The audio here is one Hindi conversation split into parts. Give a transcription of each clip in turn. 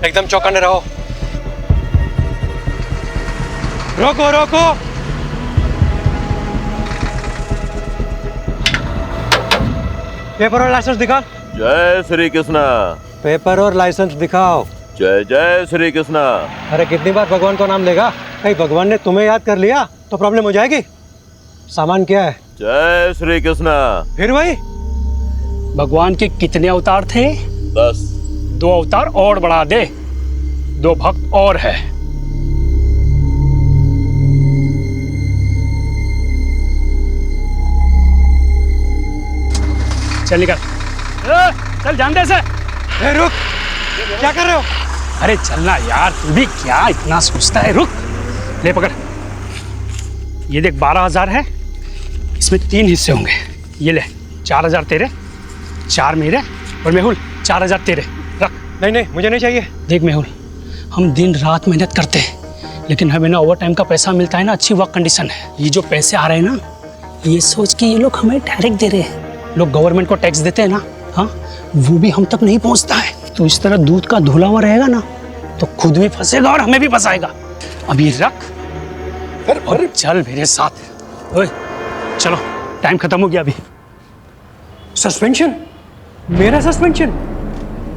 एकदम चौकन्ने रहो। रोको रोको। पेपर और लाइसेंस दिखा। जय श्री कृष्णा। पेपर और लाइसेंस दिखाओ। जय जय श्री कृष्णा। अरे कितनी बार भगवान को नाम लेगा? कहीं भगवान ने तुम्हें याद कर लिया तो प्रॉब्लम हो जाएगी। सामान क्या है? जय श्री कृष्णा। फिर वही। भगवान के कितने अवतार थे? 10। 2 अवतार और बढ़ा दे, 2 भक्त और है। चल निकल। चल जान दे से। रुक, क्या कर रहे हो? अरे चलना यार, तू भी क्या इतना सोचता है? रुक, ले पकड़। ये देख 12,000 है, इसमें 3 हिस्से होंगे। ये ले 4,000 तेरे, 4 मेरे, और मेहुल 4,000 तेरे। रख। नहीं नहीं, मुझे नहीं चाहिए। देख मेहुल, हम दिन रात मेहनत करते हैं, लेकिन हमें ना ओवर टाइम का पैसा मिलता है ना अच्छी वर्क कंडीशन है। ये जो पैसे आ रहे हैं ना, ये सोच के ये लोग हमें डायरेक्ट दे रहे हैं। लोग गवर्नमेंट को टैक्स देते हैं ना, हाँ, वो भी हम तक नहीं पहुंचता है। तो इस तरह दूध का धुला हुआ रहेगा ना, तो खुद भी फंसेगा और हमें भी फंसाएगा। अब ये रख और चल मेरे साथ। ओए चलो, टाइम खत्म हो गया अभी। सस्पेंशन? मेरा सस्पेंशन?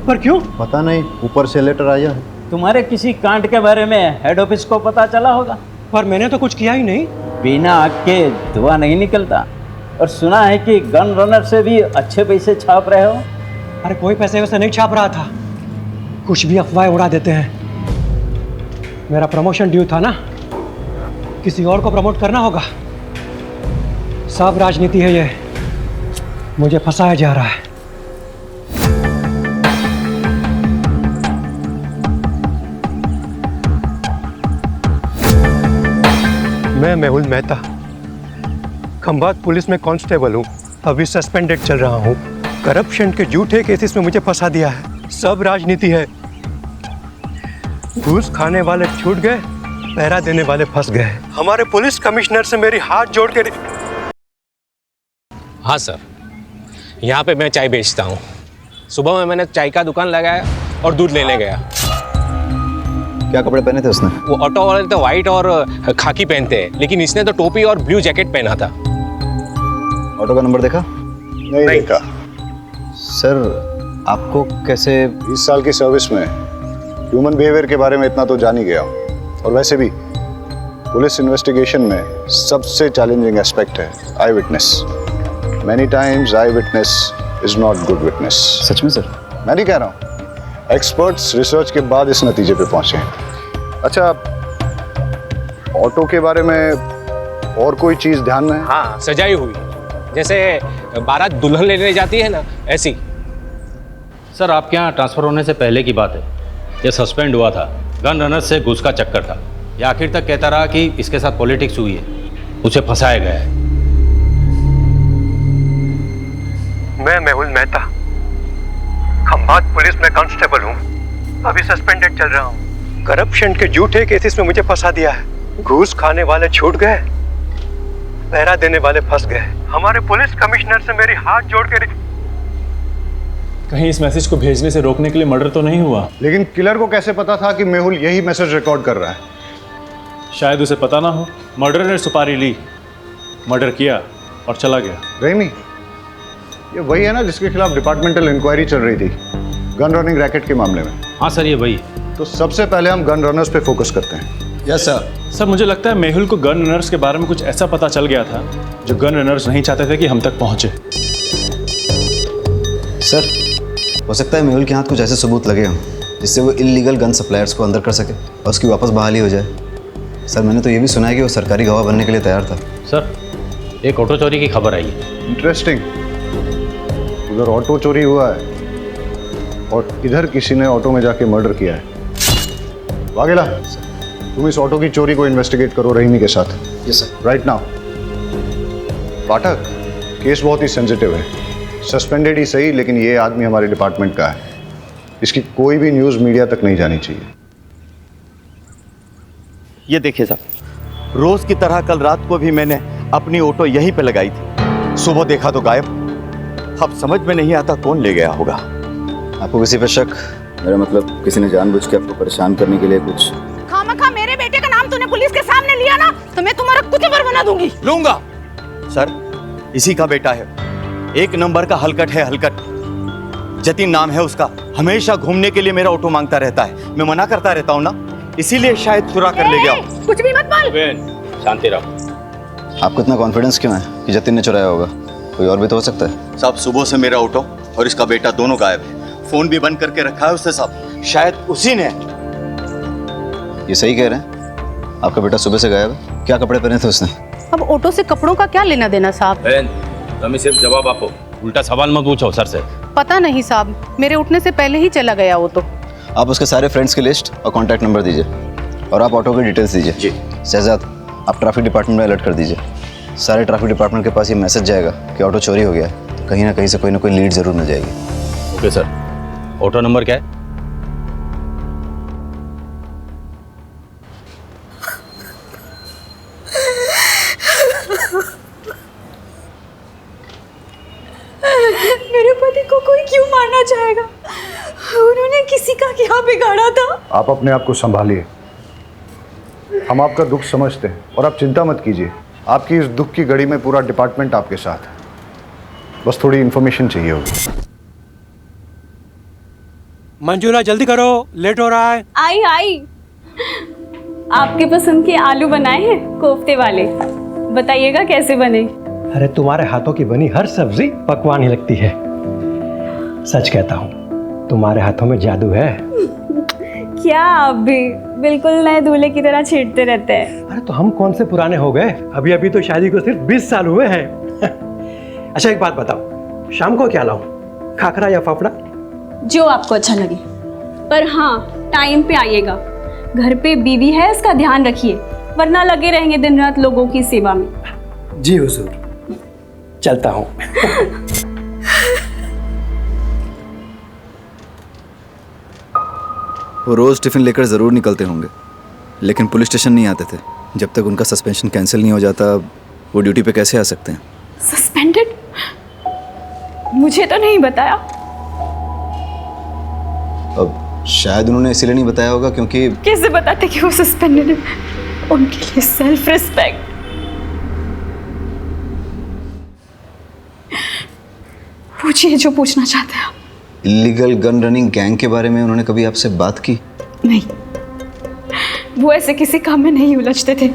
पर क्यों? पता नहीं, ऊपर से लेटर आया है। तुम्हारे किसी कांड के बारे में हेड ऑफिस को पता चला होगा। पर मैंने तो कुछ किया ही नहीं। बिना आग के धुआं नहीं निकलता। और सुना है कि गन रनर से भी अच्छे पैसे छाप रहे हो। अरे कोई पैसे वैसे नहीं छाप रहा था, कुछ भी अफवाहें उड़ा देते हैं। मेरा प्रमोशन ड्यू था ना, किसी और को प्रमोट करना होगा। सब राजनीति है ये, मुझे फंसाया जा रहा है। मैं मेहुल मेहता, खंभात पुलिस में कांस्टेबल हूँ। अभी सस्पेंडेड चल रहा हूँ। करप्शन के झूठे केसेस में मुझे फंसा दिया है। सब राजनीति है। घूस खाने वाले छूट गए, पहरा देने वाले फंस गए। हमारे पुलिस कमिश्नर से मेरी हाथ जोड़ के। हाँ सर, यहाँ पे मैं चाय बेचता हूँ। सुबह में मैंने चाय का दुकान लगाया और दूध लेने गया। क्या कपड़े पहने थे उसने? वो ऑटो वाले तो वाइट और खाकी पहनते हैं, लेकिन इसने तो टोपी और ब्लू जैकेट पहना था। ऑटो का नंबर देखा? नहीं देखा। सर, आपको कैसे? 20 साल की सर्विस में ह्यूमन बिहेवियर के बारे में इतना तो जान ही गया हूँ। और वैसे भी पुलिस इन्वेस्टिगेशन में सबसे चैलेंजिंग एस्पेक्ट है eyewitness. Many times eyewitness is not good witness. सच में सर? मैं नहीं कह रहा हूँ, एक्सपर्ट्स रिसर्च के बाद इस नतीजे पे पहुंचे हैं। अच्छा, ऑटो के बारे में और कोई चीज़ ध्यान में है? हाँ, सजाई हुई, जैसे बारात दुल्हन लेने जाती है ना, ऐसी। सर, आपके यहाँ ट्रांसफ़र होने से पहले की बात है। ये सस्पेंड हुआ था, गन रनर से घूस का चक्कर था। ये आखिर तक कहता रहा कि इसके साथ पॉलिटिक्स हुई है, उसे फंसाया गया है। मैं मेहुल मेहता, खंभात पुलिस में कांस्टेबल हूँ। अभी सस्पेंडेड चल रहा हूँ। करप्शन के झूठे केसेस में मुझे फंसा दिया है। घूस खाने वाले छूट गए, पहरा देने वाले फंस गए। हमारे पुलिस कमिश्नर से मेरी हाथ जोड़ के। कहीं इस मैसेज को भेजने से रोकने के लिए मर्डर तो नहीं हुआ? लेकिन किलर को कैसे पता था कि मेहुल यही मैसेज रिकॉर्ड कर रहा है? शायद उसे पता ना हो। मर्डरर ने सुपारी ली, मर्डर किया और चला गया। रेमी, ये वही है ना जिसके खिलाफ डिपार्टमेंटल इंक्वायरी चल रही थी गन रनिंग रैकेट के मामले में? हाँ सर, ये वही। तो सबसे पहले हम गन रनर्स पे फोकस करते हैं। Yes sir. सर, मुझे लगता है मेहुल को गन रनर्स के बारे में कुछ ऐसा पता चल गया था जो गन रनर्स नहीं चाहते थे कि हम तक पहुंचे। सर, हो सकता है मेहुल के हाथ कुछ ऐसे सबूत लगे हों जिससे वो इल्लीगल गन सप्लायर्स को अंदर कर सके और उसकी वापस बहाली हो जाए। सर, मैंने तो ये भी सुना है कि वो सरकारी गवाह बनने के लिए तैयार था। सर, एक ऑटो चोरी की खबर आई है। इंटरेस्टिंग। उधर ऑटो चोरी हुआ है और इधर किसी ने ऑटो में जाके मर्डर किया है। वाघेला, तुम इस ऑटो की चोरी को इन्वेस्टिगेट करो रहीमी के साथ। Yes sir. Right now. Pathak, case बहुत ही सेंसिटिव है। सस्पेंडेड ही सही, लेकिन ये आदमी हमारे डिपार्टमेंट का है। इसकी कोई भी न्यूज़ मीडिया तक नहीं जानी चाहिए। ये देखिए साहब, रोज की तरह कल रात को भी मैंने अपनी ऑटो यहीं पे लगाई थी। सुबह देखा तो गायब। अब समझ में नहीं आता कौन ले गया होगा। आपको किसी पे शक मेरा मतलब किसी ने जानबूझ के आपको परेशान करने के लिए कुछ। खामखा मेरे बेटे का नाम तूने पुलिस के सामने लिया ना, तो मैं तुम्हारा कुचबर बना दूंगी। लूंगा। सर, इसी का बेटा है, एक नंबर का हलकट है, हलकट। जतिन नाम है उसका, हमेशा घूमने के लिए मेरा ऑटो मांगता रहता है, मैं मना करता रहता हूँ ना, इसीलिए शायद चुरा कर ले गया। कुछ भी मत बोल। शांति रहो। आपको इतना कॉन्फिडेंस क्यों है कि जतिन ने चुराया होगा? कोई और भी तो हो सकता है। साहब, सुबह से मेरा ऑटो और इसका बेटा दोनों गायब है, फोन भी बंद करके रखा है उसने साहब, शायद उसी ने। ये सही कह रहे हैं? आपका बेटा सुबह से गायब है? क्या कपड़े पहने थे उसने? अब ऑटो से कपड़ों का क्या लेना देना साहब? बहन, तुम्हें सिर्फ जवाब आपको, उल्टा सवाल मत पूछो सर से। पता नहीं साहब, मेरे उठने से पहले ही चला गया वो तो। आप उसके सारे फ्रेंड्स की लिस्ट और कॉन्टैक्ट नंबर दीजिए, और आप ऑटो की डिटेल्स दीजिए। जी। शहजाद, आप ट्रैफिक डिपार्टमेंट में अलर्ट कर दीजिए। सारे ट्रैफिक डिपार्टमेंट के पास ये मैसेज जाएगा कि ऑटो चोरी हो गया है, तो कहीं ना कहीं से कोई ना कोई लीड जरूर मिल जाएगी। Okay sir. ऑटो नंबर क्या है? मेरे पति को कोई क्यों मारना चाहेगा? उन्होंने किसी का क्या बिगाड़ा था? आप अपने आप को संभालिए, हम आपका दुख समझते हैं, और आप चिंता मत कीजिए। आपकी इस दुख की घड़ी में पूरा डिपार्टमेंट आपके साथ है, बस थोड़ी इन्फॉर्मेशन चाहिए होगी। मंजूला जल्दी करो, लेट हो रहा है। आई आपके पसंद के आलू बनाए हैं, कोफ्ते वाले। बताइएगा कैसे बने। अरे तुम्हारे हाथों की बनी हर सब्जी पकवान ही लगती है। सच कहता हूँ, तुम्हारे हाथों में जादू है। क्या आप भी बिल्कुल नए दूल्हे की तरह छेड़ते रहते हैं। अरे तो हम कौन से पुराने हो गए, अभी अभी तो शादी को सिर्फ 20 साल हुए हैं। अच्छा एक बात बताओ, शाम को क्या लाऊं, खाखरा या फाफड़ा? जो आपको अच्छा लगे, पर हाँ टाइम पे आइएगा। घर पे बीवी है, इसका ध्यान रखिए, वरना लगे रहेंगे दिन रात लोगों की सेवा में। जी हुजूर, चलता हूँ। वो रोज़ टिफ़िन लेकर ज़रूर निकलते होंगे, लेकिन पुलिस स्टेशन नहीं आते थे। जब तक उनका सस्पेंशन कैंसिल नहीं हो जाता, वो ड्यूटी पे कैसे आ सकते हैं? सस्पेंडेड? मुझे तो नहीं बताया। अब शायद उन्होंने इसीलिए नहीं बताया होगा क्योंकि। कैसे बताते कि वो सस्पेंडेड है? उनके लिए सेल्फ रिस्पेक्ट। पूछिए जो पूछना चाहते हैं। इलीगल गन रनिंग गैंग के बारे में उन्होंने कभी आपसे बात की? नहीं, वो ऐसे किसी काम में नहीं उलझते थे।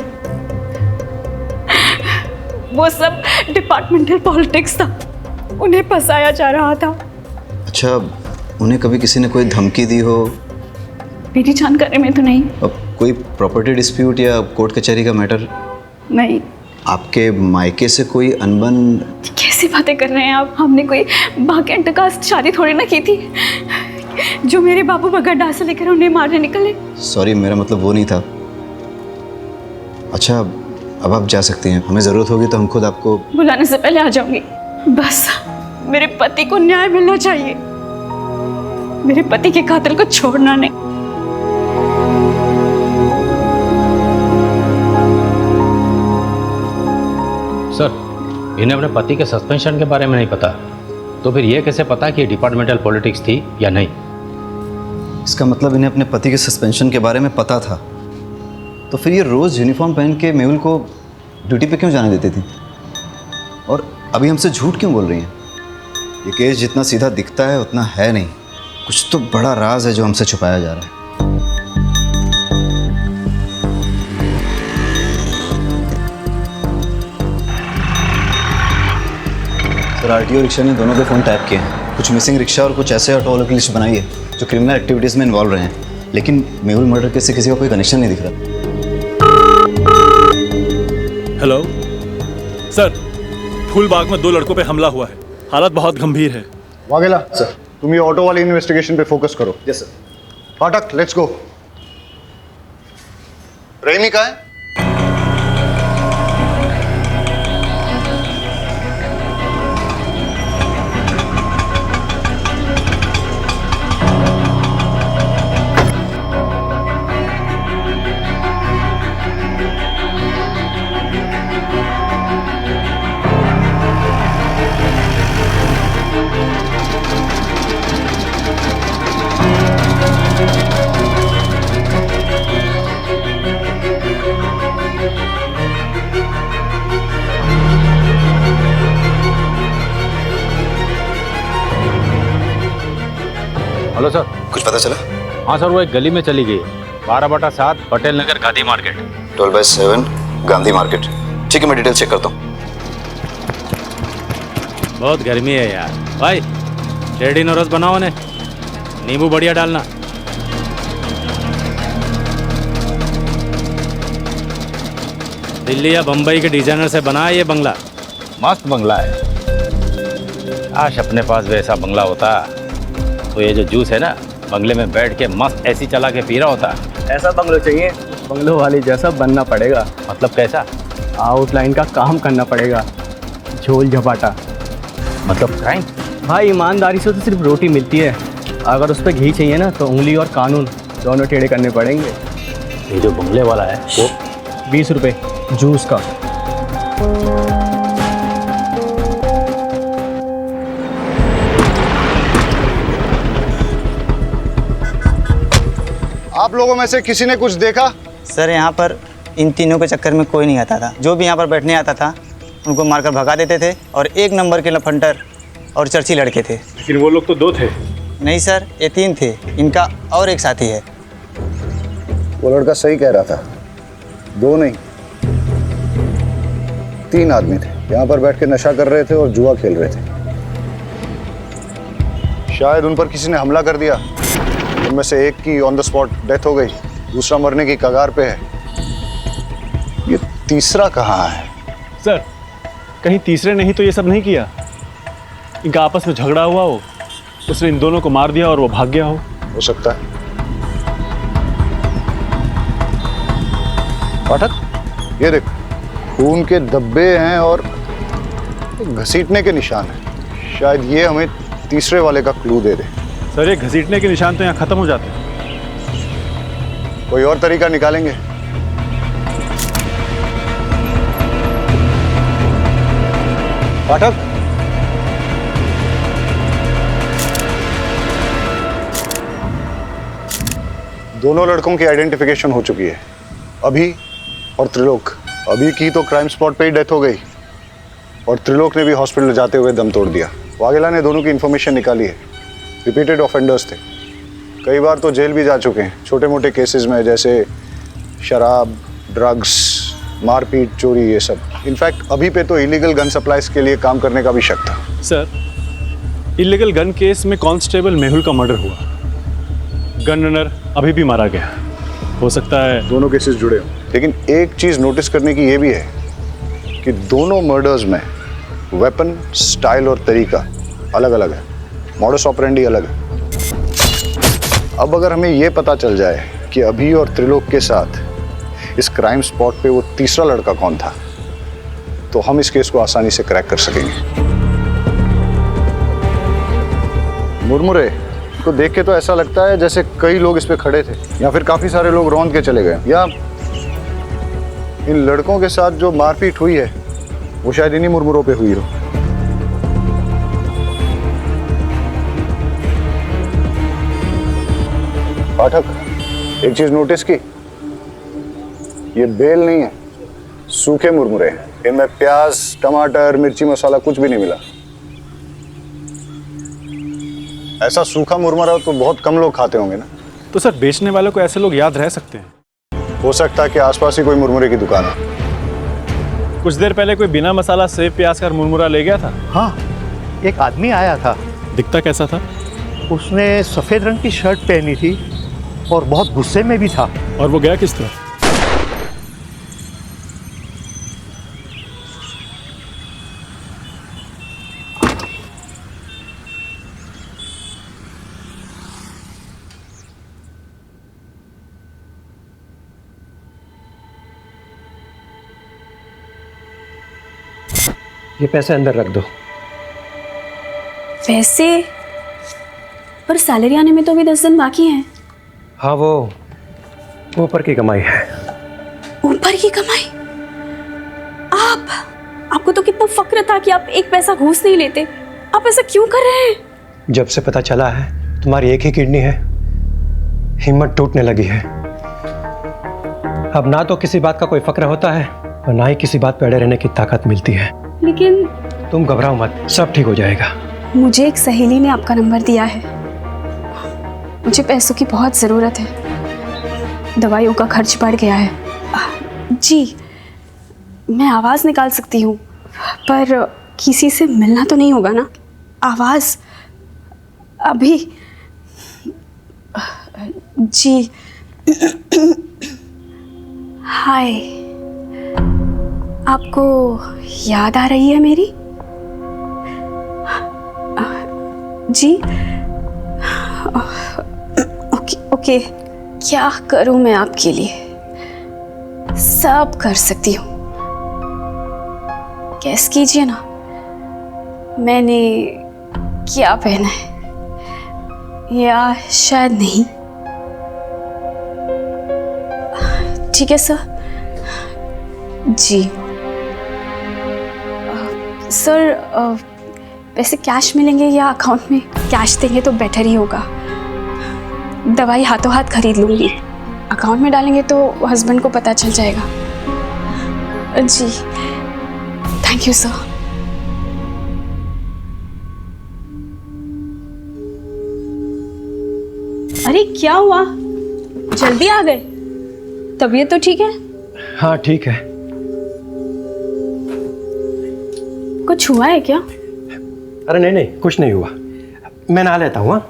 वो सब डिपार्टमेंटल पॉलिटिक्स था, उन्हें फंसाया जा रहा था। अच्छा, उन्हें कभी किसी ने कोई धमकी दी हो? मेरी जानकारी में तो नहीं। अब कोई प्रॉपर्टी डिस्प्यूट या कोर्ट कचहरी का मैटर? नहीं। आपके मायके से कोई अनबन? कैसी बातें कर रहे हैं आप? हमने कोई भाग्यंत का शादी थोड़ी ना की थी जो मेरे बाबू बगड्डा से लेकर उन्हें मारने निकले। सॉरी, मेरा मतलब वो नहीं था। अच्छा, अब आप जा सकती हैं, हमें ज़रूरत होगी तो हम खुद आपको। बुलाने से पहले आ जाऊंगी। बस मेरे पति को न्याय मिलना चाहिए, मेरे पति के कातिल को छोड़ना नहीं। सर, इन्हें अपने पति के सस्पेंशन के बारे में नहीं पता, तो फिर ये कैसे पता कि डिपार्टमेंटल पॉलिटिक्स थी या नहीं? इसका मतलब इन्हें अपने पति के सस्पेंशन के बारे में पता था, तो फिर ये रोज़ यूनिफॉर्म पहन के मेहुल को ड्यूटी पे क्यों जाने देती थी? और अभी हमसे झूठ क्यों बोल रही हैं? ये केस जितना सीधा दिखता है उतना है नहीं, कुछ तो बड़ा राज है जो हमसे छुपाया जा रहा है। सर, आरटीओ रिक्शा ने दोनों के फ़ोन टैप किए हैं। कुछ मिसिंग रिक्शा और कुछ ऐसे ऑटो वालों की लिस्ट बनाई है जो क्रिमिनल एक्टिविटीज़ में इन्वॉल्व रहे हैं, लेकिन मेहुल मर्डर केस से किसी का कोई कनेक्शन नहीं दिख रहा। हेलो सर, फूलबाग में 2 लड़कों पे हमला हुआ है, हालत बहुत गंभीर है। वाघेला सर, तुम ये ऑटो वाली इन्वेस्टिगेशन पे फोकस करो। Yes sir. फाटक, लेट्स गो। रेमी कहाँ है? Hello sir. कुछ पता चला? हाँ सर, वो एक गली में चली गई है, 12/7 पटेल नगर गांधी मार्केट। 12/7 गांधी मार्केट। ठीक है, मैं डिटेल चेक करता हूँ। बहुत गर्मी है यार। भाई रेडी नोरस बनाओ ने, नींबू बढ़िया डालना। दिल्ली या बम्बई के डिजाइनर से बना है ये बंगला, मस्त बंगला है। काश अपने पास वैसा बंगला होता तो ये जो जूस है ना, बंगले में बैठ के मस्त एसी चला के पी रहा होता। ऐसा बंगलो चाहिए, बंगलो वाली जैसा बनना पड़ेगा। मतलब कैसा? आउटलाइन का काम करना पड़ेगा, झोल झपाटा। मतलब क्राइम? भाई ईमानदारी से तो सिर्फ रोटी मिलती है, अगर उस पर घी चाहिए ना तो उंगली और कानून दोनों टेढ़े करने पड़ेंगे। ये जो बंगले वाला है वो 20 रुपये जूस का। आप लोगों में से किसी ने कुछ देखा? सर यहाँ पर इन तीनों के चक्कर में कोई नहीं आता था। जो भी यहाँ पर बैठने आता था उनको मारकर भगा देते थे, और 1 नंबर के लफंटर और चर्ची लड़के थे। लेकिन वो लोग तो 2 थे। नहीं सर, ये 3 थे, इनका और एक साथी है। वो लड़का सही कह रहा था, 2 नहीं 3 आदमी थे, यहाँ पर बैठ के नशा कर रहे थे और जुआ खेल रहे थे। शायद उन पर किसी ने हमला कर दिया। उनमें से एक की ऑन द स्पॉट डेथ हो गई, दूसरा मरने की कगार पे है। ये तीसरा कहाँ है? सर कहीं तीसरे नहीं तो ये सब नहीं किया? इनका आपस में झगड़ा हुआ हो, उसने इन दोनों को मार दिया और वो भाग गया हो सकता है। पाठक, ये देख, खून के धब्बे हैं और घसीटने के निशान हैं। शायद ये हमें तीसरे वाले का क्लू दे दे। सर ये घसीटने के निशान तो यहाँ खत्म हो जाते हैं। कोई और तरीका निकालेंगे। पाठक, दोनों लड़कों की आइडेंटिफिकेशन हो चुकी है, अभी और त्रिलोक। अभी की तो क्राइम स्पॉट पे ही डेथ हो गई, और त्रिलोक ने भी हॉस्पिटल जाते हुए दम तोड़ दिया। वाघेला ने दोनों की इन्फॉर्मेशन निकाली है, रिपीटेड ऑफेंडर्स थे, कई बार तो जेल भी जा चुके हैं छोटे मोटे केसेस में, जैसे शराब, ड्रग्स, मारपीट, चोरी, ये सब। इनफैक्ट अभी पे तो इलीगल गन सप्लाईज के लिए काम करने का भी शक था। सर इलीगल गन केस में कांस्टेबल मेहुल का मर्डर हुआ, गन रनर अभी भी मारा गया। हो सकता है दोनों केसेस जुड़े हों, लेकिन एक चीज नोटिस करने की ये भी है कि दोनों मर्डर्स में वेपन, स्टाइल और तरीका अलग अलग है, मॉडस ऑपरेंडी अलग है। अब अगर हमें ये पता चल जाए कि अभी और त्रिलोक के साथ इस क्राइम स्पॉट पे वो तीसरा लड़का कौन था, तो हम इस केस को आसानी से क्रैक कर सकेंगे। मुरमुरे को देख के तो ऐसा लगता है जैसे कई लोग इस पे खड़े थे, या फिर काफी सारे लोग रौंद के चले गए, या इन लड़कों के साथ जो मारपीट हुई है वो शायद इन्हीं मुरमुरों पे हुई हो। पाठक, एक चीज नोटिस की, ये बेल नहीं है, सूखे मुरमुरे हैं। इनमें प्याज, टमाटर, मिर्ची मसाला कुछ भी नहीं मिला। ऐसा सूखा मुरमुरा तो बहुत कम लोग खाते होंगे ना। तो सर बेचने वालों को ऐसे लोग याद रह सकते हैं? हो सकता है कि आसपास ही कोई मुरमुरे की दुकान है। कुछ देर पहले कोई बिना मसाला सेव प्याज का मुरमुरा ले गया था। हाँ, एक आदमी आया था। दिखता कैसा था? उसने सफेद रंग की शर्ट पहनी थी और बहुत गुस्से में भी था। और वो गया किस तरह? ये पैसे अंदर रख दो। पैसे? पर सैलरी आने में तो अभी 10 दिन बाकी हैं। हाँ, वो ऊपर की कमाई है। ऊपर की कमाई? आपको तो कितना फक्र था कि आप एक पैसा घूस नहीं लेते। आप ऐसा क्यों कर रहे हैं? जब से पता चला है तुम्हारी एक ही किडनी है, हिम्मत टूटने लगी है। अब ना तो किसी बात का कोई फक्र होता है और ना ही किसी बात पे अड़े रहने की ताकत मिलती है। लेकिन तुम घबराओ मत, सब ठीक हो जाएगा। मुझे एक सहेली ने आपका नंबर दिया है। मुझे पैसों की बहुत ज़रूरत है। दवाइयों का खर्च बढ़ गया है। जी, मैं आवाज़ निकाल सकती हूँ, पर किसी से मिलना तो नहीं होगा ना? आवाज़ अभी। जी। हाय, आपको याद आ रही है मेरी? जी। ओके, क्या करूं मैं आपके लिए? सब कर सकती हूँ। गैस कीजिए ना, मैंने क्या पहना है, या शायद नहीं। ठीक है सर। जी सर, पैसे कैश मिलेंगे या अकाउंट में? कैश देंगे तो बेटर ही होगा। दवाई हाथों हाथ खरीद लूँगी, अकाउंट में डालेंगे तो हस्बैंड को पता चल जाएगा। जी, थैंक यू सर। अरे क्या हुआ, जल्दी आ गए? तबीयत तो ठीक है? हाँ ठीक है। कुछ हुआ है क्या? अरे नहीं नहीं, कुछ नहीं हुआ, मैं नहा लेता हूँ।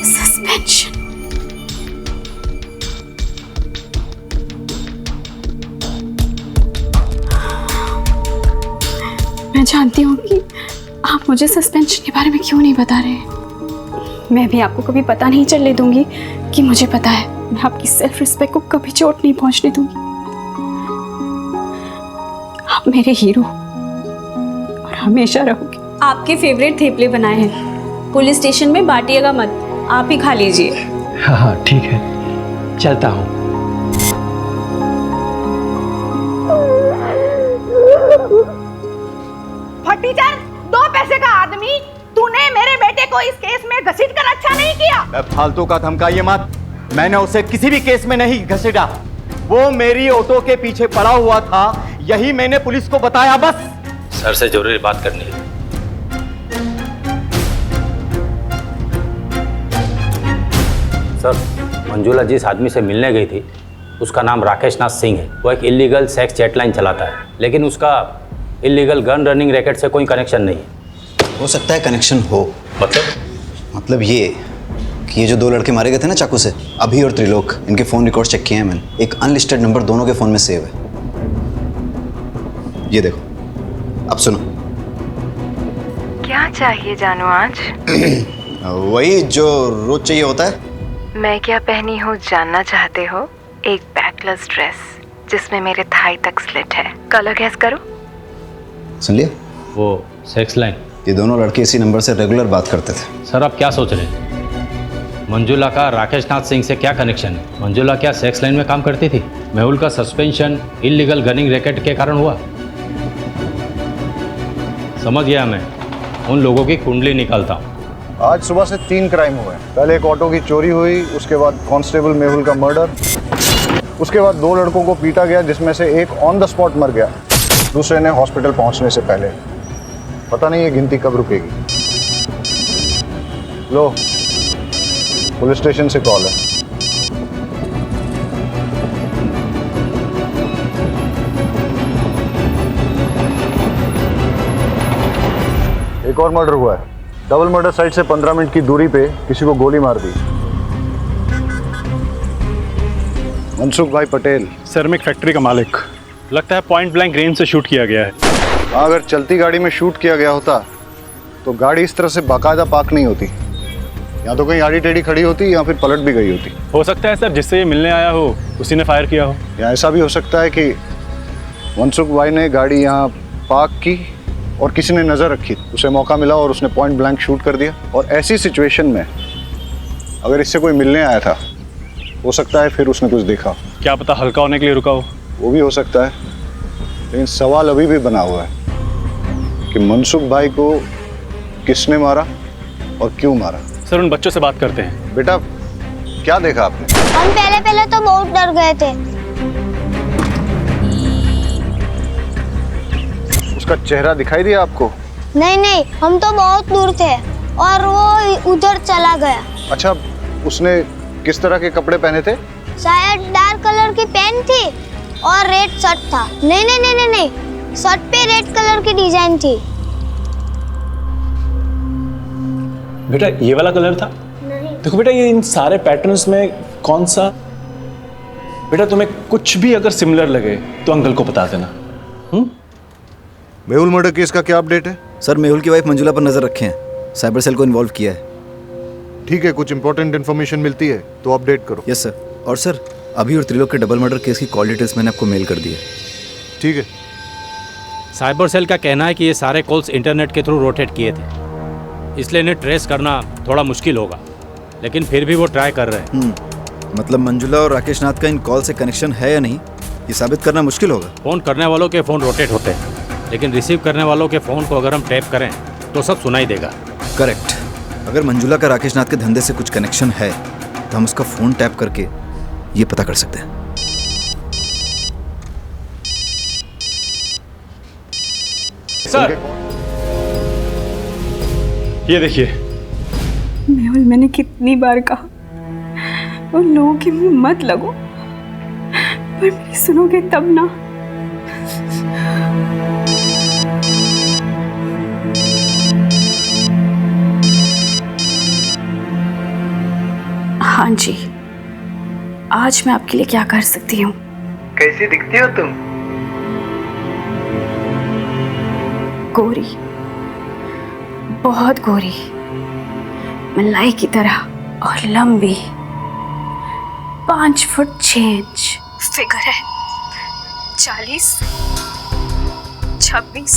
सस्पेंशन। मैं जानती हूँ कि आप मुझे सस्पेंशन के बारे में क्यों नहीं बता रहे। मैं भी आपको कभी पता नहीं चलने दूंगी कि मुझे पता है। मैं आपकी सेल्फ रिस्पेक्ट को कभी चोट नहीं पहुंचने दूंगी। आप मेरे हीरो और हमेशा रहोगे। आपके फेवरेट थेपले बनाए हैं, पुलिस स्टेशन में बांटिएगा मत, आप ही खा लीजिए। हाँ हाँ ठीक है, चलता हूँ। टीचर, 2 पैसे का आदमी, तूने मेरे बेटे को इस केस में घसीट कर अच्छा नहीं किया। फालतू का धमकाइए मत, मैंने उसे किसी भी केस में नहीं घसीटा। वो मेरी ऑटो के पीछे पड़ा हुआ था, यही मैंने पुलिस को बताया बस। सर से जरूरी बात करनी है। सर, मंजुला जिस आदमी से मिलने गई थी उसका नाम राकेश नाथ सिंह है। वो एक इलीगल सेक्स चैटलाइन चलाता है, लेकिन उसका इलीगल गन रनिंग रैकेट से कोई कनेक्शन नहीं है। हो सकता है कनेक्शन हो। मतलब ये कि ये जो 2 लड़के मारे गए थे ना चाकू से, अभी और त्रिलोक, इनके फ़ोन रिकॉर्ड चेक किए हैं मैंने। एक अनलिस्टेड नंबर दोनों के फ़ोन में सेव है। ये देखो, अब सुनो। क्या चाहिए जानू आज? वही जो रोज चाहिए होता है। मैं क्या पहनी हूँ जानना चाहते हो? एक बैकलेस ड्रेस जिसमें मेरे थाई तक स्लिट है। कलर गैस करो। सुन लिया? वो सेक्स लाइन। ये दोनों लड़के इसी नंबर से रेगुलर बात करते थे। सर आप क्या सोच रहे हैं? मंजुला का राकेश नाथ सिंह से क्या कनेक्शन है? मंजुला क्या सेक्स लाइन में काम करती थी? मेहुल का सस्पेंशन इलीगल गनिंग रैकेट के कारण हुआ। समझ गया, मैं उन लोगों की कुंडली निकालता हूँ। आज सुबह से 3 क्राइम हुए। पहले एक ऑटो की चोरी हुई, उसके बाद कांस्टेबल मेहुल का मर्डर, उसके बाद 2 लड़कों को पीटा गया जिसमें से एक ऑन द स्पॉट मर गया, दूसरे ने हॉस्पिटल पहुंचने से पहले। पता नहीं ये गिनती कब रुकेगी। लो, पुलिस स्टेशन से कॉल है। एक और मर्डर हुआ है। डबल मर्डर साइट से 15 मिनट की दूरी पे किसी को गोली मार दी। मनसुख भाई पटेल। सर, मैं एक फैक्ट्री का मालिक। लगता है पॉइंट ब्लैंक रेंज से शूट किया गया है। अगर चलती गाड़ी में शूट किया गया होता तो गाड़ी इस तरह से बाकायदा पार्क नहीं होती। या तो कहीं आड़ी टेढ़ी खड़ी होती या फिर पलट भी गई होती। हो सकता है सर जिससे ये मिलने आया हो उसी ने फायर किया हो। या ऐसा भी हो सकता है कि मनसुख भाई ने गाड़ी यहाँ पार्क की और किसी ने नज़र रखी, उसे मौका मिला और उसने पॉइंट ब्लैंक शूट कर दिया। और ऐसी सिचुएशन में अगर इससे कोई मिलने आया था, हो सकता है फिर उसने कुछ देखा। क्या पता हल्का होने के लिए रुका हो। वो भी हो सकता है। लेकिन सवाल अभी भी बना हुआ है कि मनसुख भाई को किसने मारा और क्यों मारा। सर उन बच्चों से बात करते हैं। बेटा क्या देखा आपने? हम पहले तो बहुत डर गए थे। उसका चेहरा दिखाई दिया आपको? नहीं, हम तो बहुत दूर थे और वो उधर चला गया। अच्छा, उसने किस तरह के कपड़े पहने थे? शायद डार्क कलर की पैंट थी और रेड शर्ट था। नहीं, शर्ट पे रेड कलर की डिजाइन थी। बेटा ये वाला कलर था? नहीं। देखो बेटा, ये इन सारे पैटर्न्स में कौन सा? बेटा तुम्हें कुछ भी अगर सिमिलर लगे तो अंकल को बता देना। मेहुल मर्डर केस का क्या अपडेट है? सर मेहुल की वाइफ मंजुला पर नजर रखे हैं, साइबर सेल को इन्वॉल्व किया है। ठीक है, कुछ इंपॉर्टेंट इन्फॉर्मेशन मिलती है तो अपडेट करो। Yes sir. और सर अभी और त्रिलोक के डबल मर्डर केस की कॉल डिटेल्स मैंने आपको मेल कर दी है। ठीक है। साइबर सेल का कहना है कि ये सारे कॉल्स इंटरनेट के थ्रू रोटेट किए थे, इसलिए इन्हें ट्रेस करना थोड़ा मुश्किल होगा, लेकिन फिर भी वो ट्राई कर रहे हैं। मतलब मंजुला और राकेश नाथ का इन कॉल से कनेक्शन है या नहीं, ये साबित करना मुश्किल होगा। फ़ोन करने वालों के फ़ोन रोटेट होते हैं, लेकिन रिसीव करने वालों के फ़ोन को अगर हम टैप करें तो सब सुनाई देगा। करेक्ट। अगर मंजुला का राकेश नाथ के धंधे से कुछ कनेक्शन है तो हम उसका फ़ोन टैप करके ये पता कर सकते हैं। सर ये देखिए। मेहुल, मैंने कितनी बार कहा उन लोगों के मुंह मत लगो, पर मेरी सुनोगे तब ना। हाँ जी, आज मैं आपके लिए क्या कर सकती हूँ? कैसी दिखती हो तुम? गोरी, बहुत गोरी, मलाई की तरह और लंबी, 5 फुट 6 इंच फिगर है, 40, 26,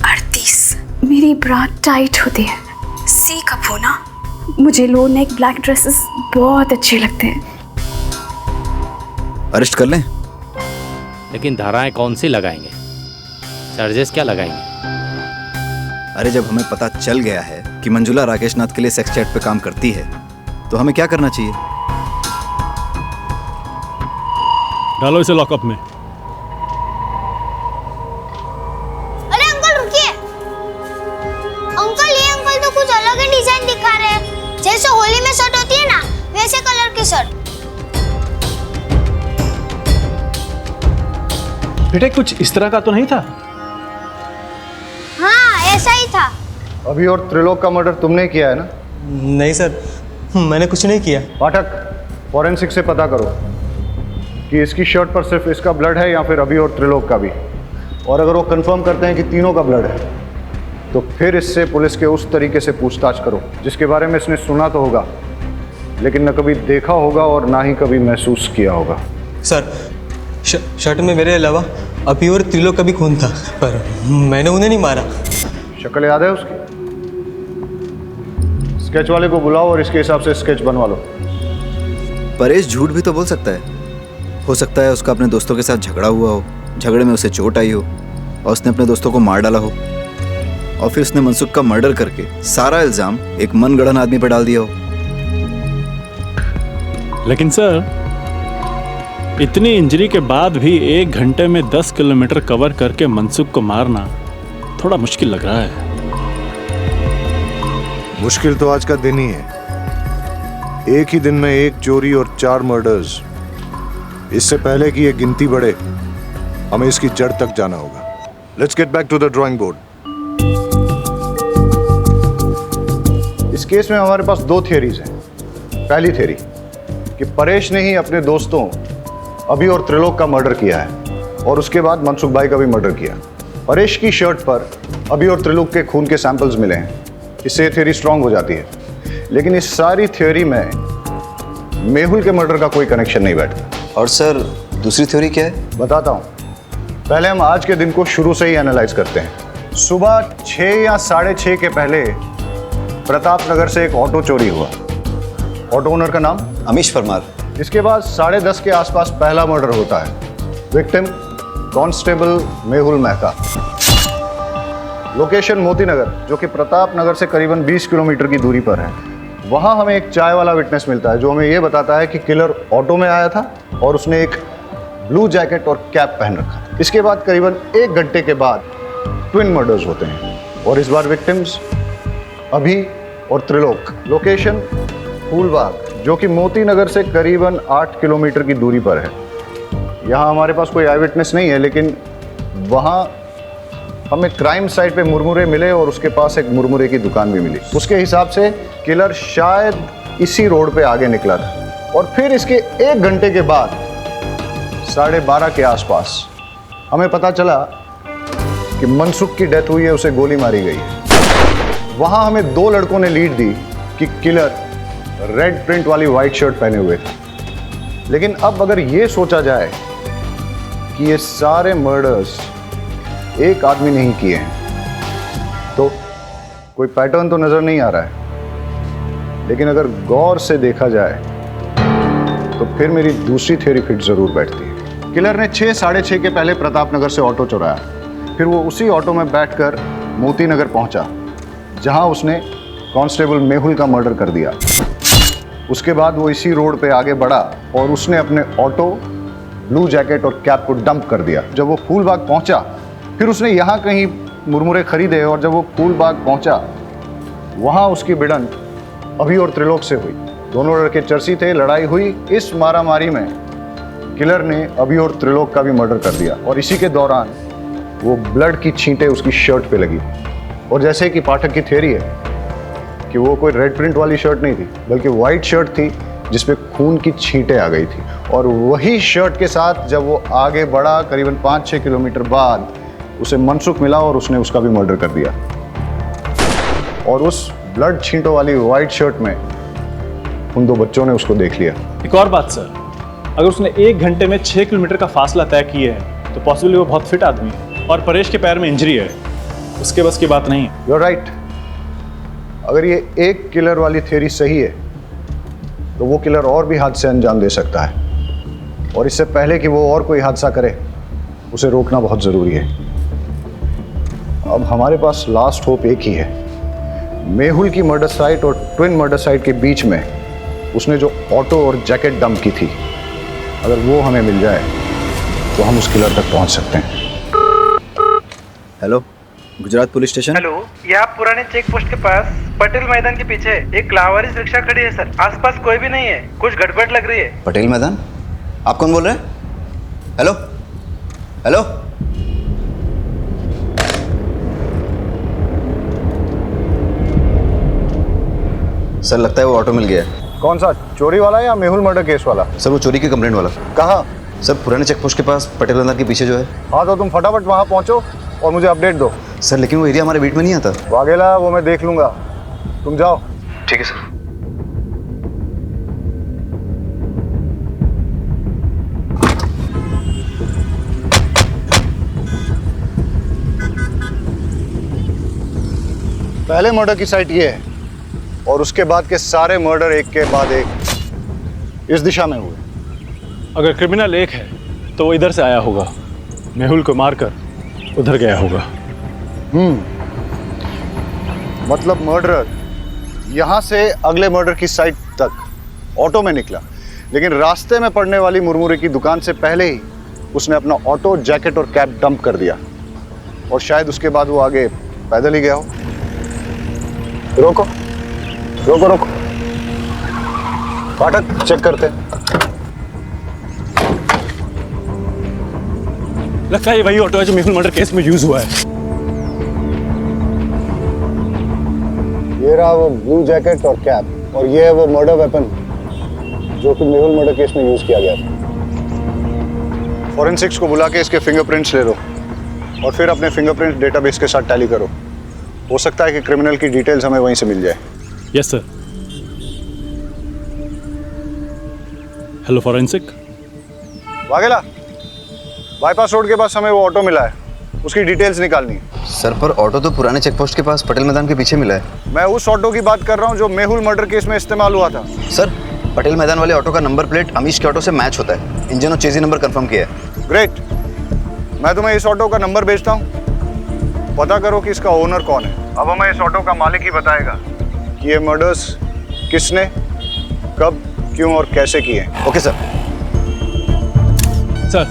38। मेरी ब्रा टाइट होती है, सी कप होना। मुझे लो नेक ब्लैक ड्रेसेस बहुत अच्छे लगते हैं। अरेस्ट कर लें? लेकिन धाराएं कौन सी लगाएंगे, चार्जेस क्या लगाएंगे? अरे जब हमें पता चल गया है कि मंजुला राकेश नाथ के लिए सेक्स चैट पे काम करती है तो हमें क्या करना चाहिए? डालो इसे लॉकअप में। अरे अंकल रुकिए। अंकल, ये अंकल तो कुछ अलग ही डिजाइन दिखा रहे हैं। जैसे होली में शर्ट होती है ना, वैसे कलर की शर्ट। बेटा कुछ इस तरह का तो नहीं था? हाँ, ऐसा ही था। अभी और त्रिलोक का मर्डर तुमने किया है ना? नहीं सर, मैंने कुछ नहीं किया। पाठक, फॉरेंसिक से पता करो कि इसकी शर्ट पर सिर्फ इसका ब्लड है या फिर अभी और त्रिलोक का भी। और अगर वो कंफर्म करते हैं कि तीनों का ब्लड है तो फिर इससे पुलिस के उस तरीके से पूछताछ करो जिसके बारे में इसने सुना तो होगा, लेकिन न कभी देखा होगा और ना ही कभी महसूस किया होगा। सर शर्ट में मेरे अलावा अभी और त्रिलोक का भी खून था, पर मैंने उन्हें नहीं मारा। शक्ल याद है उसकी? स्केच वाले को बुलाओ और इसके हिसाब से स्केच बनवा लो। परेश झूठ भी तो बोल सकता है। हो सकता है उसका अपने दोस्तों के साथ झगड़ा हुआ हो, झगड़े में उसे चोट आई हो और उसने अपने दोस्तों को मार डाला हो, और फिर उसने मनसुख का मर्डर करके सारा इल्जाम एक मनगढ़ंत आदमी पर डाल दिया हो। लेकिन सर इतनी इंजरी के बाद भी 1 घंटे में 10 किलोमीटर कवर करके मनसुख को मारना थोड़ा मुश्किल लग रहा है। मुश्किल तो आज का दिन ही है। एक ही दिन में 1 चोरी और 4 मर्डर्स। इससे पहले कि ये गिनती बढ़े हमें इसकी जड़ तक जाना होगा। Let's get back to the drawing board. इस केस में हमारे पास 2 थियरीज हैं। पहली थियरी कि परेश ने ही अपने दोस्तों अभी और त्रिलोक का मर्डर किया है और उसके बाद मनसुख भाई का भी मर्डर किया। परेश की शर्ट पर अभी और त्रिलोक के खून के सैंपल्स मिले हैं, इससे थियरी स्ट्रांग हो जाती है। लेकिन इस सारी थियरी में मेहुल के मर्डर का कोई कनेक्शन नहीं बैठता। और सर दूसरी थ्योरी क्या है? बताता हूँ। पहले हम आज के दिन को शुरू से ही एनालाइज करते हैं। सुबह 6 या 6:30 के पहले प्रताप नगर से एक ऑटो चोरी हुआ। ऑटो ओनर का नाम अमीश परमार। इसके बाद 10:30 के आसपास पहला मर्डर होता है। Victim constable Mehul Mehta. Location Moti Nagar, जो कि प्रताप नगर से करीबन 20 किलोमीटर की दूरी पर है। वहाँ हमें एक चाय वाला विटनेस मिलता है जो हमें ये बताता है कि किलर ऑटो में आया था और उसने एक ब्लू जैकेट और कैप पहन रखा था। इसके बाद करीबन 1 घंटे के बाद ट्विन मर्डर्स होते हैं और इस बार विक्टिम्स अभी और त्रिलोक। लोकेशन फूलबाग, जो कि मोती नगर से करीबन 8 किलोमीटर की दूरी पर है। यहाँ हमारे पास कोई आई विटनेस नहीं है, लेकिन वहाँ हमें क्राइम साइट पे मुरमुरे मिले और उसके पास एक मुरमुरे की दुकान भी मिली। उसके हिसाब से किलर शायद इसी रोड पे आगे निकला था और फिर इसके 1 घंटे के बाद 12:30 के आसपास हमें पता चला कि मनसुख की डेथ हुई है, उसे गोली मारी गई है। वहाँ हमें 2 लड़कों ने लीड दी कि किलर रेड प्रिंट वाली वाइट शर्ट पहने हुए थे। लेकिन अब अगर ये सोचा जाए कि ये सारे मर्डर्स एक आदमी नहीं किए हैं तो कोई पैटर्न तो नजर नहीं आ रहा है। लेकिन अगर गौर से देखा जाए तो फिर मेरी दूसरी थ्योरी फिट जरूर बैठती है। किलर ने 6, 6:30 के पहले प्रताप नगर से ऑटो चुराया। फिर वो उसी ऑटो में बैठकर मोती नगर पहुंचा, जहां उसने कांस्टेबल मेहुल का मर्डर कर दिया। उसके बाद वो इसी रोड पे आगे बढ़ा और उसने अपने ऑटो, ब्लू जैकेट और कैप को डंप कर दिया। जब वो फूलबाग पहुंचा फिर उसने यहाँ कहीं मुरमुरे खरीदे और जब वो फूलबाग पहुंचा वहाँ उसकी भिड़ंत अभी और त्रिलोक से हुई। दोनों लड़के चर्सी थे, लड़ाई हुई। इस मारामारी में किलर ने अभी और त्रिलोक का भी मर्डर कर दिया और इसी के दौरान वो ब्लड की छींटें उसकी शर्ट पे लगी। और जैसे कि पाठक की थ्योरी है कि वो कोई रेड प्रिंट वाली शर्ट नहीं थी बल्कि वाइट शर्ट थी जिसपे खून की छींटें आ गई थी। और वही शर्ट के साथ जब वो आगे बढ़ा करीबन 5-6 किलोमीटर बाद उसे मनसुख मिला और उसने उसका भी मर्डर कर दिया। और उस ब्लड छींटों वाली वाइट शर्ट में उन 2 बच्चों ने उसको देख लिया। एक और बात सर, अगर उसने 1 घंटे में 6 किलोमीटर का फासला तय किया है तो पॉसिबली वो बहुत फिट आदमी है और परेश के पैर में इंजरी है, उसके बस की बात नहीं है। You are right. अगर ये एक किलर वाली थ्योरी सही है तो वो किलर और भी हादसे अंजाम दे सकता है और इससे पहले कि वो और कोई हादसा करे उसे रोकना बहुत ज़रूरी है। अब हमारे पास लास्ट होप एक ही है। मेहुल की मर्डर साइट और ट्विन मर्डर साइट के बीच में उसने जो ऑटो और जैकेट डंप की थी, अगर वो हमें मिल जाए तो हम उस किलर तक पहुंच सकते हैं। Hello, Gujarat police station. Hello, ये आप पुराने चेक पोस्ट के पास पटेल मैदान के पीछे एक लावारिस रिक्शा खड़ी है सर। आसपास कोई भी नहीं है, कुछ गड़बड़ लग रही है। पटेल मैदान? आप कौन बोल रहे हैं? हेलो हेलो, सर लगता है वो ऑटो मिल गया है। कौन सा, चोरी वाला या मेहुल मर्डर केस वाला? सर वो चोरी की कंप्लेंट वाला। कहाँ? सर पुराने चेक पोस्ट के पास पटेल मैदान के पीछे जो है। हाँ तो तुम फटाफट वहाँ पहुँचो और मुझे अपडेट दो। सर लेकिन वो एरिया हमारे बीट में नहीं आता। वाघेला, वो मैं देख लूंगा, तुम जाओ। ठीक है सर। पहले मर्डर की साइट ये है और उसके बाद के सारे मर्डर एक के बाद एक इस दिशा में हुए। अगर क्रिमिनल एक है तो वो इधर से आया होगा, मेहुल को मारकर उधर गया होगा। मतलब मर्डरर यहाँ से अगले मर्डर की साइट तक ऑटो में निकला, लेकिन रास्ते में पड़ने वाली मुरमुरे की दुकान से पहले ही उसने अपना ऑटो, जैकेट और कैप डंप कर दिया और शायद उसके बाद वो आगे पैदल ही गया हो। रोको रोको रोको, फाटक चेक करते हैं। लगता है ये वही ऑटो है जो मेहुल मर्डर केस में यूज हुआ है। ये रहा वो ब्लू जैकेट और कैप और ये है वो मर्डर वेपन जो कि मेहुल मर्डर केस में यूज किया गया था। फॉरेंसिक्स को बुला के इसके फिंगरप्रिंट्स ले लो और फिर अपने फिंगरप्रिंट डेटाबेस के साथ टैली करो। हो सकता है कि क्रिमिनल की डिटेल्स हमें वहीं से मिल जाए। Yes sir. Hello forensic. Vaghela, bypass road के पास हमें वो ऑटो मिला है, उसकी डिटेल्स निकालनी है। सर पर ऑटो तो पुराने चेक पोस्ट के पास पटेल मैदान के पीछे मिला है। मैं उस ऑटो की बात कर रहा हूँ जो मेहुल मर्डर केस में इस्तेमाल हुआ था। सर पटेल मैदान वाले ऑटो का नंबर प्लेट अमीश के ऑटो से मैच होता है। इंजन और चेजी नंबर कंफर्म किया है। ग्रेट। मैं तुम्हें इस ऑटो का नंबर भेजता हूँ, पता करो कि इसका ओनर कौन है। अब हमें इस ऑटो का मालिक ही बताएगा कि ये मर्डर्स किसने, कब, क्यों और कैसे किए। Okay sir. सर,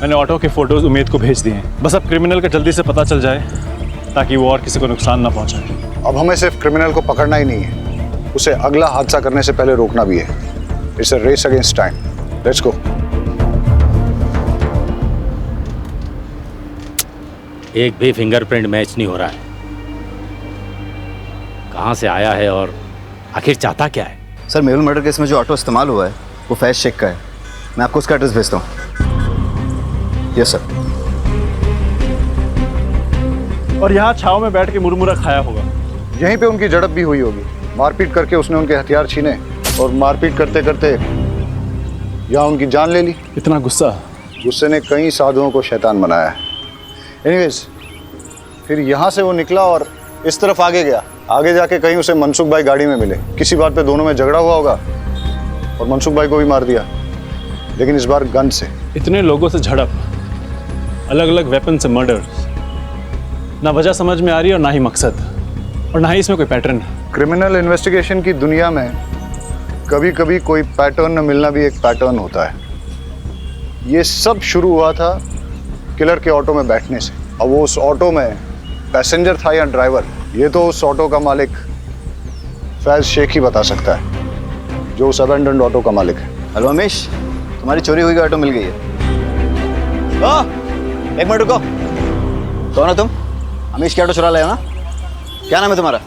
मैंने ऑटो के फोटोज उमेद को भेज दिए हैं। बस अब क्रिमिनल का जल्दी से पता चल जाए ताकि वो और किसी को नुकसान ना पहुंचाए। अब हमें सिर्फ क्रिमिनल को पकड़ना ही नहीं है, उसे अगला हादसा करने से पहले रोकना भी है। It's a race against time. Let's go. एक भी फिंगरप्रिंट मैच नहीं हो रहा है। कहाँ से आया है और आखिर चाहता क्या है? सर, मेहुल मर्डर केस में जो ऑटो इस्तेमाल हुआ है वो फैज शेख का है। मैं आपको उसका एड्रेस भेजता हूँ। Yes sir. और यहाँ छाव में बैठ के मुरमुरा खाया होगा। यहीं पे उनकी झड़प भी हुई होगी। मारपीट करके उसने उनके हथियार छीने और मारपीट करते करते यहाँ उनकी जान ले ली। इतना गुस्सा? गुस्से ने कई साधुओं को शैतान बनाया है। एनीवेज, फिर यहाँ से वो निकला और इस तरफ आगे गया। आगे जाके कहीं उसे मनसुख भाई गाड़ी में मिले। किसी बात पे दोनों में झगड़ा हुआ होगा और मनसुख भाई को भी मार दिया, लेकिन इस बार गन से। इतने लोगों से झड़प, अलग अलग वेपन से मर्डर, ना वजह समझ में आ रही और ना ही मकसद, और ना ही इसमें कोई पैटर्न। क्रिमिनल इन्वेस्टिगेशन की दुनिया में कभी कभी कोई पैटर्न न मिलना भी एक पैटर्न होता है। ये सब शुरू हुआ था किलर के ऑटो में बैठने से। अब वो उस ऑटो में पैसेंजर था या ड्राइवर, ये तो उस ऑटो का मालिक फैज शेख ही बता सकता है, जो उस अबैंडन्ड ऑटो का मालिक है। हेलो अमीश, तुम्हारी चोरी हुई ऑटो मिल गई है। एक मिनट रुको। कौन हो तुम? अमीश की ऑटो चुरा लाए हो ना? क्या नाम है तुम्हारा?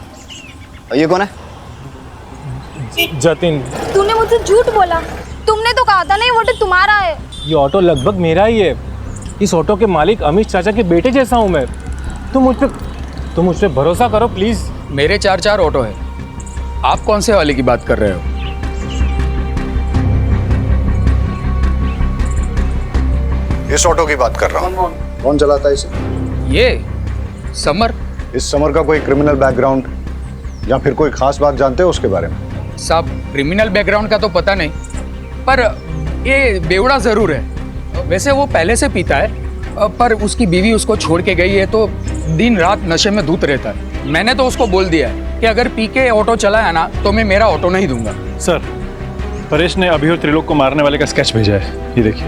और ये कौन है? जतिन। तूने मुझसे झूठ बोला। तुमने तो कहा था ना ये ऑटो तुम्हारा है। ये ऑटो लगभग मेरा ही है। इस ऑटो के मालिक अमीश चाचा के बेटे जैसा हूँ मैं। तुम मुझ पे भरोसा करो प्लीज। मेरे 4 ऑटो है। आप कौन से वाले की बात कर रहे हो? इस ऑटो की बात कर रहा हूँ। कौन चलाता है इसे? ये समर। इस समर का कोई क्रिमिनल बैकग्राउंड या फिर कोई खास बात जानते हो उसके बारे में? साहब, क्रिमिनल बैकग्राउंड का तो पता नहीं, पर ये बेवड़ा जरूर है। वैसे वो पहले से पीता है, पर उसकी बीवी उसको छोड़ के गई है तो दिन रात नशे में धूत रहता है। मैंने तो उसको बोल दिया है कि अगर पी के ऑटो चलाया ना तो मैं मेरा ऑटो नहीं दूंगा। सर, परेश ने अभी और त्रिलोक को मारने वाले का स्केच भेजा है, ये देखिए।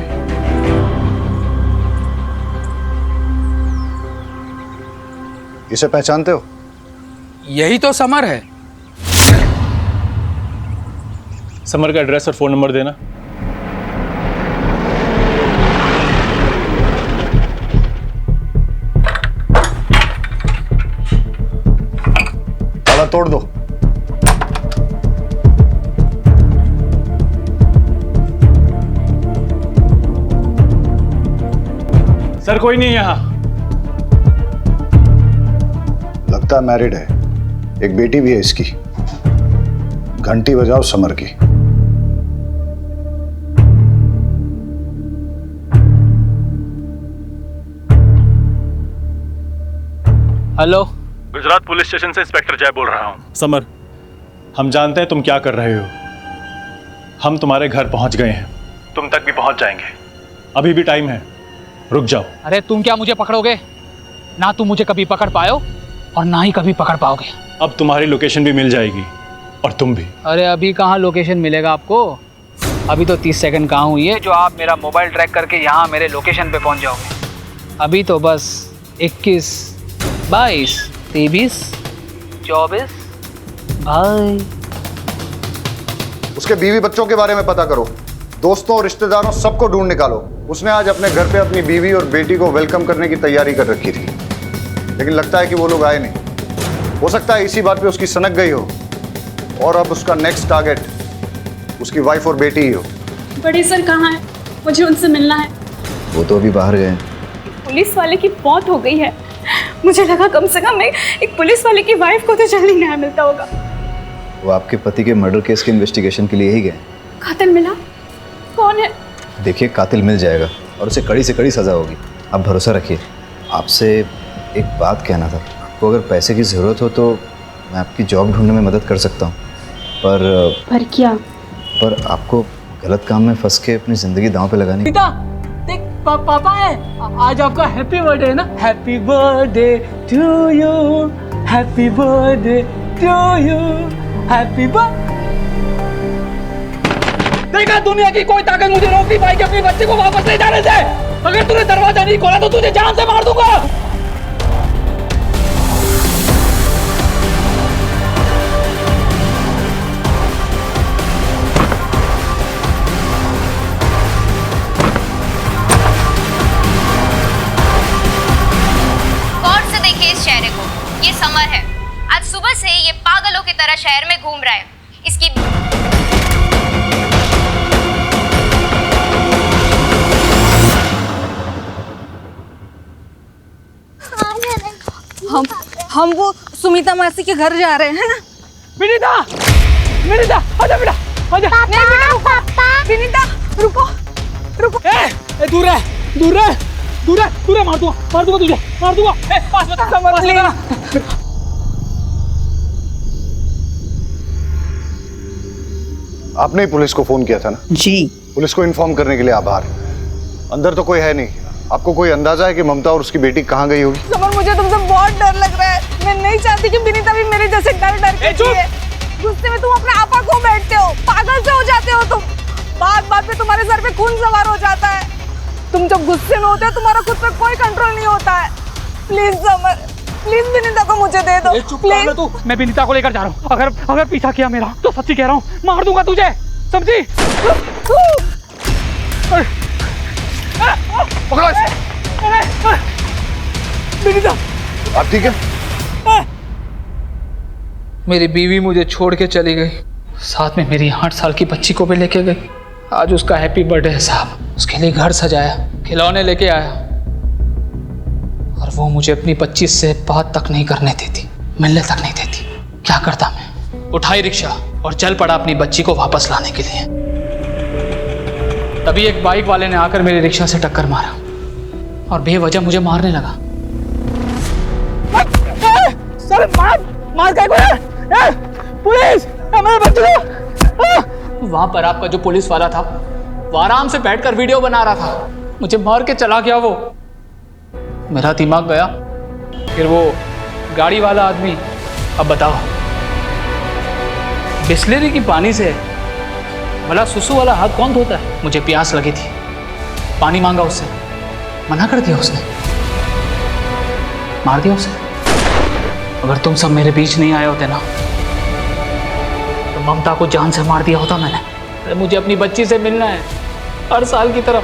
इसे पहचानते हो? यही तो समर है। समर का एड्रेस और फोन नंबर देना। ताला तोड़ दो। सर, कोई नहीं यहाँ। लगता है मैरिड है, एक बेटी भी है इसकी। घंटी बजाओ समर की। हेलो, गुजरात पुलिस स्टेशन से इंस्पेक्टर जय बोल रहा हूँ। समर, हम जानते हैं तुम क्या कर रहे हो। हम तुम्हारे घर पहुंच गए हैं, तुम तक भी पहुंच जाएंगे। अभी भी टाइम है, रुक जाओ। अरे तुम क्या मुझे पकड़ोगे? ना तुम मुझे कभी पकड़ पाओ और ना ही कभी पकड़ पाओगे। अब तुम्हारी लोकेशन भी मिल जाएगी और तुम भी। अरे अभी कहाँ लोकेशन मिलेगा आपको? अभी तो 30 सेकंड कहाँ हुई है जो आप मेरा मोबाइल ट्रैक करके यहाँ मेरे लोकेशन पे पहुँच जाओगे। अभी तो बस 21, 22, 23, 24 भाई। उसके बीवी बच्चों के बारे में पता करो, दोस्तों और रिश्तेदारों सबको ढूंढ निकालो। उसने आज अपने घर पे अपनी बीवी और बेटी को वेलकम करने की तैयारी कर रखी थी, लेकिन लगता है कि वो लोग आए नहीं। हो सकता है इसी बात पे उसकी सनक गई हो और अब उसका नेक्स्ट टारगेट उसकी वाइफ और बेटी ही हो। बड़े सर कहाँ हैं? मुझे उनसे मिलना है। वो तो अभी बाहर गए। पुलिस वाले की मौत हो गई है। मुझे लगा कम से कम एक पुलिस वाले की वाइफ को तो जल्दी न्याय मिलता होगा। वो आपके पति के मर्डर केस के इन्वेस्टिगेशन के लिए ही गए। कातिल मिला? कौन है? देखिए, कातिल मिल जाएगा और उसे कड़ी से कड़ी सजा होगी। आप भरोसा रखिए। आपसे एक बात कहना था। आपको अगर पैसे की ज़रूरत हो तो मैं आपकी जॉब ढूंढने में मदद कर सकता हूँ, पर क्या? पर आपको गलत काम में फंस के अपनी ज़िंदगी दांव पे लगाने सीता, देख पापा है, आज आपका हैप्पी बर्थडे है ना? Happy birthday to you, happy birthday to you, happy birthday. देखा, दुनिया की कोई ताकत मुझे रोक नहीं पाएगी अपने बच्चे को वापस ले जाने से। अगर तूने दरवाजा नहीं खोला तो तुझे जान से मार दूंगा। गौर से देखिए इस चेहरे को, ये समर है। आज सुबह से ये पागलों की तरह शहर में घूम रहा है। इसकी हम वो सुमिता मासी के घर जा रहे हैं। विनीता, विनीता, आजा बेटा, आजा। नहीं बेटा, पापा। विनीता, रुको, रुको। दूर है, दूर है, दूर है, दूर है, मार दूंगा तुझे, मार दूंगा। पास बता, समझ लेना। आपने ही पुलिस को फोन किया था ना? जी। पुलिस को इन्फॉर्म करने के लिए आभार। अंदर तो कोई है नहीं, आपको कोई अंदाजा है कि ममता और उसकी बेटी कहाँ गई होगी? समर, मुझे तुमसे बहुत डर लग रहा है। मैं नहीं चाहती कि विनीता भी मेरे जैसे डर के जिए। गुस्से में तुम अपने आपा को बैठते हो, पागल से हो जाते हो तुम। बात पे तुम्हारे सर पे खून सवार हो जाता है। तुम जब गुस्से में होते हो तुम्हारा खुद पर कोई कंट्रोल नहीं होता है। प्लीज समर, प्लीज विनीता को मुझे दे दो। प्लीज। तू, मैं विनीता को लेकर जा रहा हूँ। अगर पीछा किया मेरा तो सच्ची कह रहा हूँ, मार दूंगा तुझे, समझी? पकड़ो इसे। विनीता, आप ठीक है? मेरी बीवी मुझे छोड़ के चली गई, साथ में मेरी 8 साल की बच्ची को भी लेके गई। आज उसका हैप्पी बर्थडे है साहब। उसके लिए घर सजाया, खिलौने लेके आया, और वो मुझे अपनी 25 से बात तक नहीं करने देती, मिलने तक नहीं देती। क्या करता मैं? उठाई रिक्शा और चल पड़ा अपनी बच्ची को वापस लाने के लिए। तभी एक बाइक वाले ने आकर मेरी रिक्शा से टक्कर मारा और बेवजह मुझे मारने लगा। सर, मार क्या है? पुलिस, हमारे बच्चे को। वहां पर आपका जो पुलिस वाला था वो आराम से बैठकर वीडियो बना रहा था। मुझे मार के चला गया वो। मेरा दिमाग गया। फिर वो गाड़ी वाला आदमी, अब बताओ, बिस्लेरी की पानी से भला सुसु वाला हाथ कौन धोता है? मुझे प्यास लगी थी, पानी मांगा उससे, मना कर दिया उसने, मार दिया उसे। अगर तुम सब मेरे बीच नहीं आए होते ना तो ममता को जान से मार दिया होता मैंने। अरे मुझे अपनी बच्ची से मिलना है हर साल की तरफ।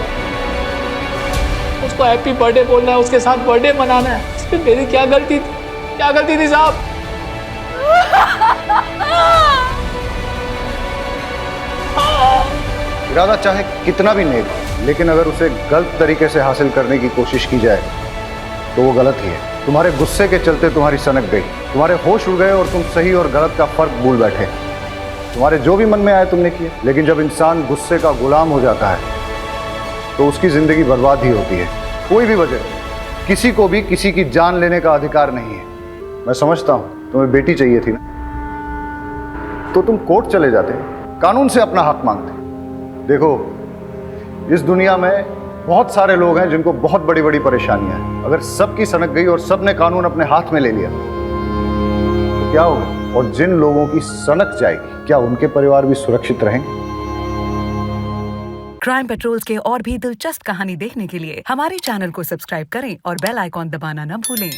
उसको हैप्पी बर्थडे बोलना है, उसके साथ बर्थडे मनाना है। इसमें मेरी क्या गलती थी? क्या गलती थी साहब? इरादा चाहे कितना भी नेक हो, लेकिन अगर उसे गलत तरीके से हासिल करने की कोशिश की जाए तो वो गलत ही है। तुम्हारे गुस्से के चलते तुम्हारी सनक गई, तुम्हारे होश उड़ गए और तुम सही और गलत का फर्क भूल बैठे। तुम्हारे जो भी मन में आए तुमने किया, लेकिन जब इंसान गुस्से का गुलाम हो जाता है तो उसकी जिंदगी बर्बाद ही होती है। कोई भी वजह, किसी को भी किसी की जान लेने का अधिकार नहीं है। मैं समझता हूं तुम्हें बेटी चाहिए थी ना, तो तुम कोर्ट चले जाते, कानून से अपना हक मांगते। देखो, इस दुनिया में बहुत सारे लोग हैं जिनको बहुत बड़ी बड़ी परेशानियां हैं। अगर सबकी सनक गई और सबने कानून अपने हाथ में ले लिया तो क्या होगा? और जिन लोगों की सनक जाएगी, क्या उनके परिवार भी सुरक्षित रहेंगे? क्राइम पेट्रोल्स के और भी दिलचस्प कहानी देखने के लिए हमारे चैनल को सब्सक्राइब करें और बेल आइकॉन दबाना न भूलें।